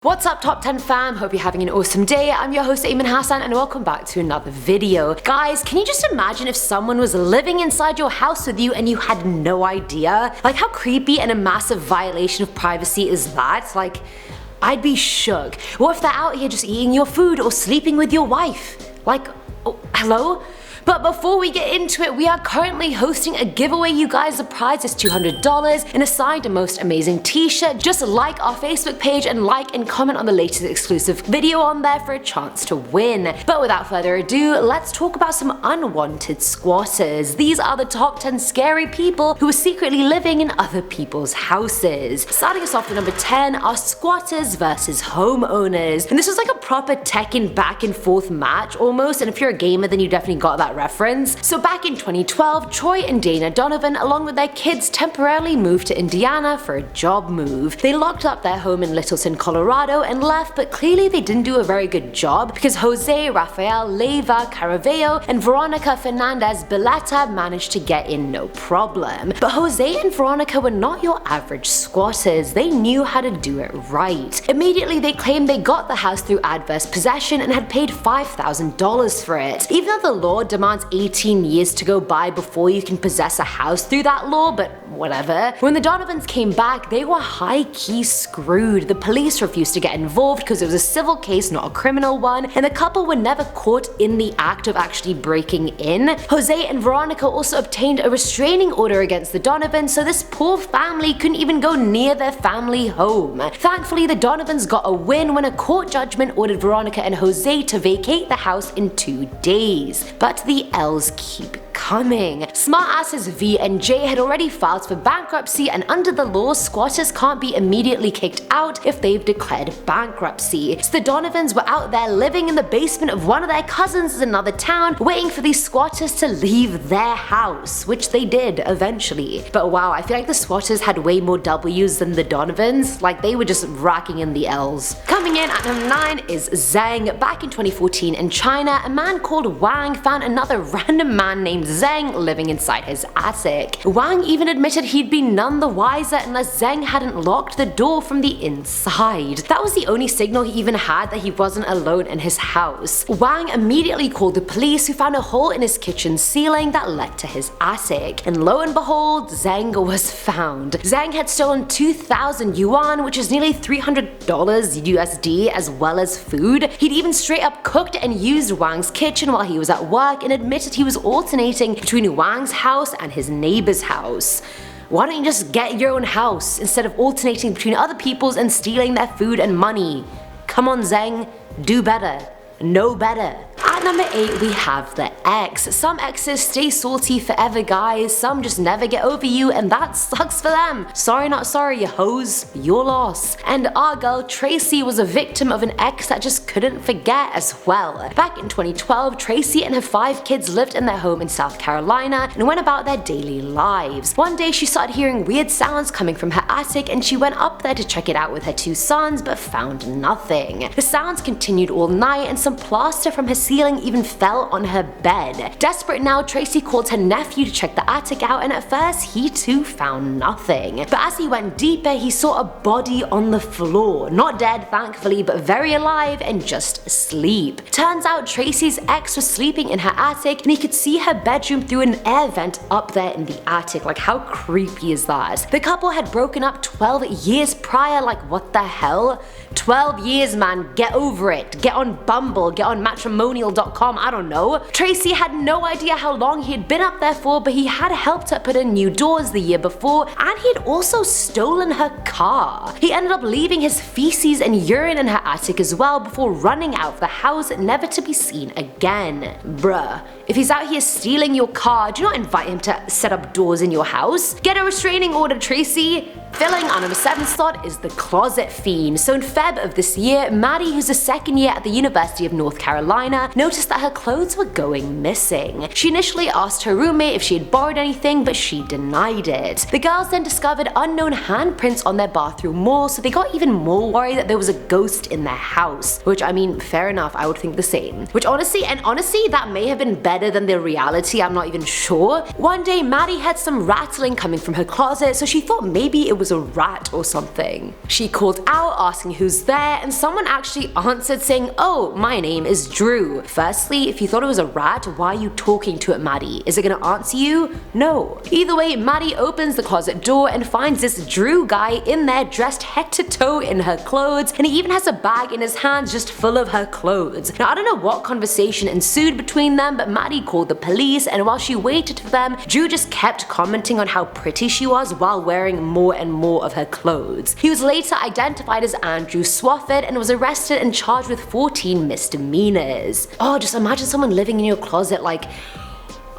What's up top 10 fam, hope you're having an awesome day. I'm your host Ayman Hassan and welcome back to another video. Guys, can you just imagine if someone was living inside your house with you and you had no idea? Like, how creepy and a massive violation of privacy is that? Like, I'd be shook. What if they're out here just eating your food or sleeping with your wife? Like, oh, hello? But before we get into it, we are currently hosting a giveaway, you guys. The prize is $200 and a signed and most amazing t-shirt. Just like our Facebook page and like and comment on the latest exclusive video on there for a chance to win. But without further ado, let's talk about some unwanted squatters. These are the top 10 scary people who are secretly living in other people's houses. Starting us off with number 10 are squatters versus homeowners. And this was like a proper Tekken back and forth match almost, and if you're a gamer then you definitely got that reference. So back in 2012, Troy and Dana Donovan along with their kids temporarily moved to Indiana for a job move. They locked up their home in Littleton, Colorado and left, but clearly they didn't do a very good job because Jose, Rafael, Leyva, Caraveo and Veronica Fernandez Beletta managed to get in no problem. But Jose and Veronica were not your average squatters. They knew how to do it right. Immediately they claimed they got the house through adverse possession and had paid $5,000 for it. Even though the law demands 18 years to go by before you can possess a house through that law, but whatever. When the Donovans came back, they were high-key screwed. The police refused to get involved because it was a civil case, not a criminal one, and the couple were never caught in the act of actually breaking in. Jose and Veronica also obtained a restraining order against the Donovans, so this poor family couldn't even go near their family home. Thankfully, the Donovans got a win when a court judgment ordered Veronica and Jose to vacate the house in 2 days. But the L's keep coming. Smartasses V and J had already filed for bankruptcy, and under the law, squatters can't be immediately kicked out if they've declared bankruptcy. So the Donovans were out there living in the basement of one of their cousins in another town, waiting for these squatters to leave their house, which they did eventually. But wow, I feel like the squatters had way more W's than the Donovans. Like, they were just racking in the L's. Coming in at number 9 is ZENG. Back in 2014 in China, a man called Wang found another random man named ZENG living inside his attic. Wang even admitted he'd be none the wiser unless ZENG hadn't locked the door from the inside. That was the only signal he even had that he wasn't alone in his house. Wang immediately called the police, who found a hole in his kitchen ceiling that led to his attic. And lo and behold, ZENG was found. ZENG had stolen 2,000 yuan, which is nearly $300 USD, as well as food. He'd even straight up cooked and used Wang's kitchen while he was at work and admitted he was alternating between Wang's house and his neighbor's house. Why don't you just get your own house instead of alternating between other people's and stealing their food and money? Come on, ZENG, do better. Know better. At number 8 we have the ex. Some exes stay salty forever, guys. Some just never get over you, and that sucks for them. Sorry not sorry, you hoes. Your loss. And our girl Tracy was a victim of an ex that just couldn't forget as well. Back in 2012, Tracy and her 5 kids lived in their home in South Carolina and went about their daily lives. One day she started hearing weird sounds coming from her attic, and she went up there to check it out with her 2 sons but found nothing. The sounds continued all night, and some plaster from her ceiling even fell on her bed. Desperate now, Tracy called her nephew to check the attic out, and at first he too found nothing. But as he went deeper, he saw a body on the floor. Not dead, thankfully, but very alive and just asleep. Turns out Tracy's ex was sleeping in her attic, and he could see her bedroom through an air vent up there in the attic. Like, how creepy is that? The couple had broken up 12 years prior. Like, what the hell? 12 years, man, get over it. Get on Bumble, get on matrimonial.com, I don't know. Tracy had no idea how long he had been up there for, but he had helped her put in new doors the year before, and he had also stolen her car. He ended up leaving his feces and urine in her attic as well before running out of the house, never to be seen again. Bruh, if he's out here stealing your car, do not invite him to set up doors in your house. Get a restraining order, Tracy. Filling our number 7 slot is the closet fiend. So in Feb of this year, Maddie, who's a second year at the University of North Carolina, noticed that her clothes were going missing. She initially asked her roommate if she had borrowed anything, but she denied it. The girls then discovered unknown handprints on their bathroom wall, so they got even more worried that there was a ghost in their house. Which, I mean, fair enough, I would think the same. Which honestly, that may have been better than the reality, I'm not even sure. One day, Maddie had some rattling coming from her closet, so she thought maybe it was a rat or something. She called out asking who's there, and someone actually answered saying, "Oh, my name is Drew." Firstly, if you thought it was a rat, why are you talking to it, Maddie? Is it gonna answer you? No. Either way, Maddie opens the closet door and finds this Drew guy in there dressed head to toe in her clothes, and he even has a bag in his hands just full of her clothes. Now I don't know what conversation ensued between them, but Maddie called the police, and while she waited for them, Drew just kept commenting on how pretty she was while wearing more and more of her clothes. He was later identified as Andrew Swafford and was arrested and charged with 14 misdemeanors. Oh, just imagine someone living in your closet. Like,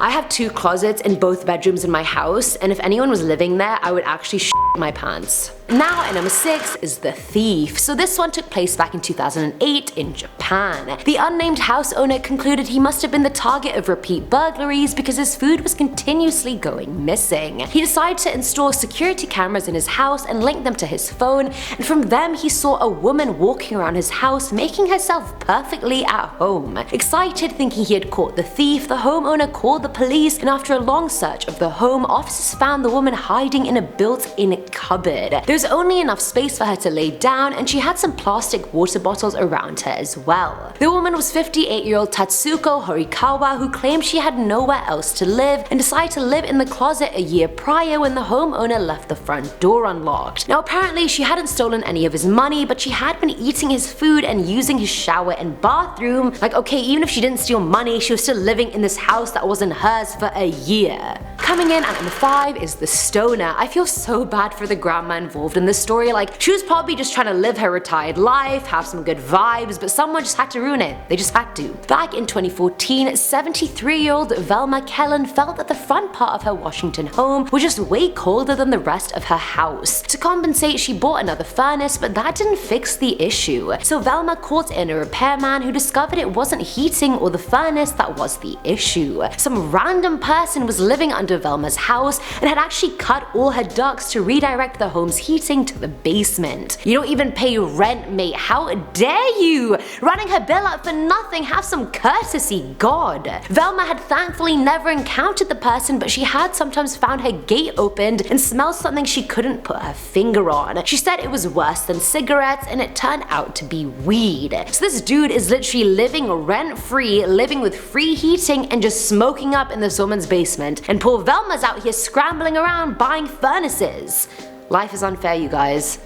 I have 2 closets in both bedrooms in my house, and if anyone was living there, I would actually shit my pants. Now at number 6 is The Thief. So this one took place back in 2008 in Japan. The unnamed house owner concluded he must have been the target of repeat burglaries because his food was continuously going missing. He decided to install security cameras in his house and link them to his phone, and from them he saw a woman walking around his house making herself perfectly at home. Excited, thinking he had caught the thief, the homeowner called the police, and after a long search of the home, officers found the woman hiding in a built-in cupboard. There's only enough space for her to lay down, and she had some plastic water bottles around her as well. The woman was 58-year-old Tatsuko Horikawa, who claimed she had nowhere else to live and decided to live in the closet a year prior when the homeowner left the front door unlocked. Now apparently she hadn't stolen any of his money, but she had been eating his food and using his shower and bathroom. Like, okay, even if she didn't steal money, she was still living in this house that wasn't hers for a year. Coming in at number 5 is The Stoner. I feel so bad for the grandma involved in this story. Like, she was probably just trying to live her retired life, have some good vibes, but someone just had to ruin it. They just had to. Back in 2014, 73-year-old Velma Kellen felt that the front part of her Washington home was just way colder than the rest of her house. To compensate, she bought another furnace, but that didn't fix the issue. So Velma called in a repairman who discovered it wasn't heating or the furnace that was the issue. Some random person was living under Velma's house and had actually cut all her ducts to redirect the home's heating to the basement. You don't even pay rent, mate. How dare you? Running her bill up for nothing. Have some courtesy, God. Velma had thankfully never encountered the person, but she had sometimes found her gate opened and smelled something she couldn't put her finger on. She said it was worse than cigarettes, and it turned out to be weed. So this dude is literally living rent-free, living with free heating, and just smoking up in this woman's basement. And poor Velma's out here scrambling around buying furnaces. Life is unfair, you guys.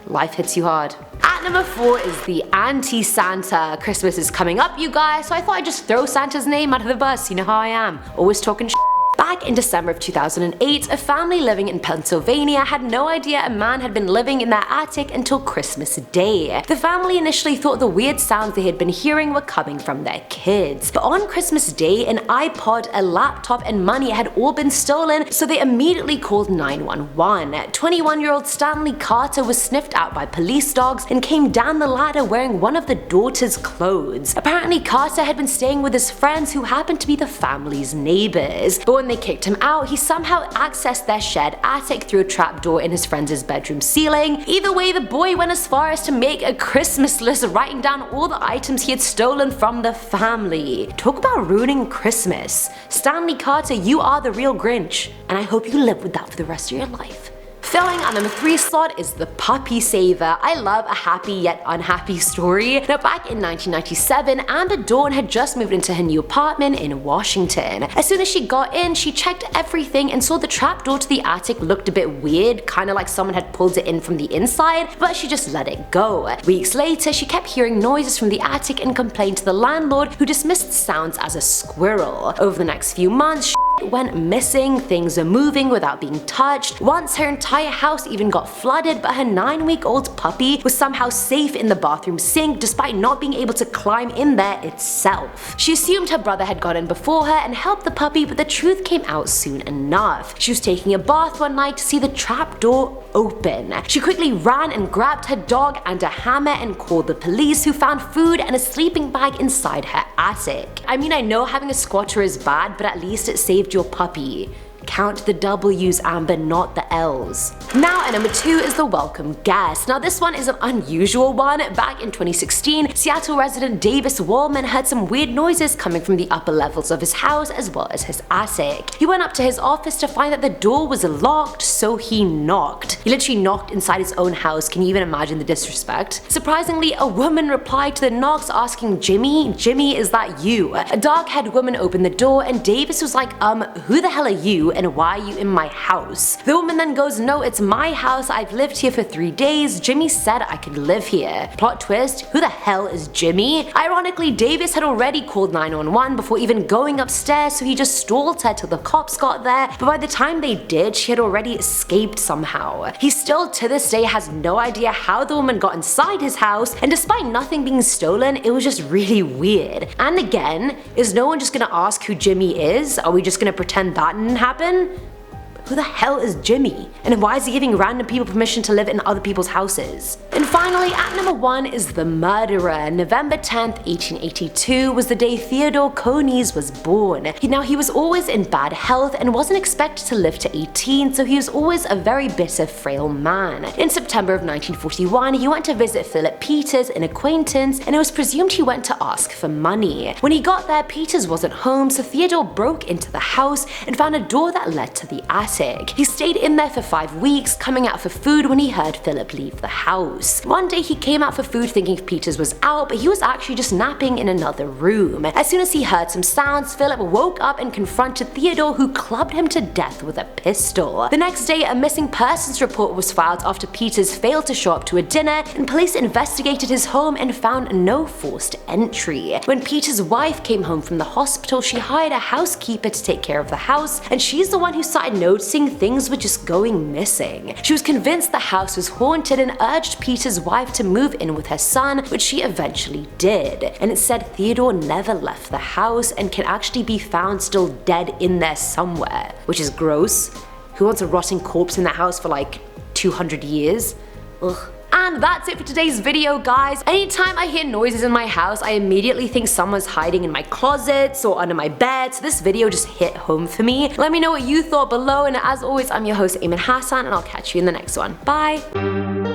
Life hits you hard. At number 4 is the Anti-Santa. Christmas is coming up, you guys, so I thought I'd just throw Santa's name out of the bus. You know how I am. Always talking shit. Back in December of 2008, a family living in Pennsylvania had no idea a man had been living in their attic until Christmas Day. The family initially thought the weird sounds they had been hearing were coming from their kids. But on Christmas Day, an iPod, a laptop, and money had all been stolen, so they immediately called 911. 21-year-old Stanley Carter was sniffed out by police dogs and came down the ladder wearing one of the daughter's clothes. Apparently, Carter had been staying with his friends who happened to be the family's neighbors. But when they kicked him out, he somehow accessed their shared attic through a trapdoor in his friend's bedroom ceiling. Either way, the boy went as far as to make a Christmas list, writing down all the items he had stolen from the family. Talk about ruining Christmas. Stanley Carter, you are the real Grinch, and I hope you live with that for the rest of your life. Filling our number 3 slot is The Puppy Saver. I love a happy yet unhappy story. Now back in 1997, Amber Dawn had just moved into her new apartment in Washington. As soon as she got in, she checked everything and saw the trapdoor to the attic looked a bit weird, kinda like someone had pulled it in from the inside, but she just let it go. Weeks later, she kept hearing noises from the attic and complained to the landlord, who dismissed the sounds as a squirrel. Over the next few months, went missing, things are moving without being touched. Once her entire house even got flooded, but her 9-week-old puppy was somehow safe in the bathroom sink despite not being able to climb in there itself. She assumed her brother had got in before her and helped the puppy, but the truth came out soon enough. She was taking a bath one night to see the trapdoor open. She quickly ran and grabbed her dog and a hammer and called the police, who found food and a sleeping bag inside her attic. I mean, I know having a squatter is bad, but at least it saved your puppy. Count the W's, Amber, not the L's. Now at number 2 is the welcome guest. Now this one is an unusual one. Back in 2016, Seattle resident Davis Wallman heard some weird noises coming from the upper levels of his house as well as his attic. He went up to his office to find that the door was locked, so he knocked. He literally knocked inside his own house. Can you even imagine the disrespect? Surprisingly, a woman replied to the knocks asking, "Jimmy? Jimmy, is that you?" A dark-haired woman opened the door and Davis was like, who the hell are you and why are you in my house? The woman then goes, "No, it's my house. I've lived here for 3 days. Jimmy said I could live here." Plot twist, who the hell is Jimmy? Ironically, Davis had already called 911 before even going upstairs, so he just stalled her till the cops got there, but by the time they did, she had already escaped somehow. He still to this day has no idea how the woman got inside his house, and despite nothing being stolen, it was just really weird. And again, is no one just gonna ask who Jimmy is? Are we just gonna pretend that didn't happen? Who the hell is Jimmy? And why is he giving random people permission to live in other people's houses? And finally, at number 1 is the murderer. November 10th, 1882 was the day Theodore Coneys was born. Now he was always in bad health and wasn't expected to live to 18, so he was always a very bitter, frail man. In September of 1941, he went to visit Philip Peters, an acquaintance, and it was presumed he went to ask for money. When he got there, Peters wasn't home, so Theodore broke into the house and found a door that led to the attic. He stayed in there for 5 weeks, coming out for food when he heard Philip leave the house. One day he came out for food thinking Peters was out, but he was actually just napping in another room. As soon as he heard some sounds, Philip woke up and confronted Theodore, who clubbed him to death with a pistol. The next day, a missing persons report was filed after Peters failed to show up to a dinner, and police investigated his home and found no forced entry. When Peters' wife came home from the hospital, she hired a housekeeper to take care of the house, and she's the one who started noticing things were just going missing. She was convinced the house was haunted and urged Peter's wife to move in with her son, which she eventually did. And it said Theodore never left the house and can actually be found still dead in there somewhere, which is gross. Who wants a rotting corpse in their house for like 200 years? Ugh. And that's it for today's video, guys. Anytime I hear noises in my house, I immediately think someone's hiding in my closets or under my bed, so this video just hit home for me. Let me know what you thought below, and as always, I'm your host, Eamon Hassan, and I'll catch you in the next one. Bye!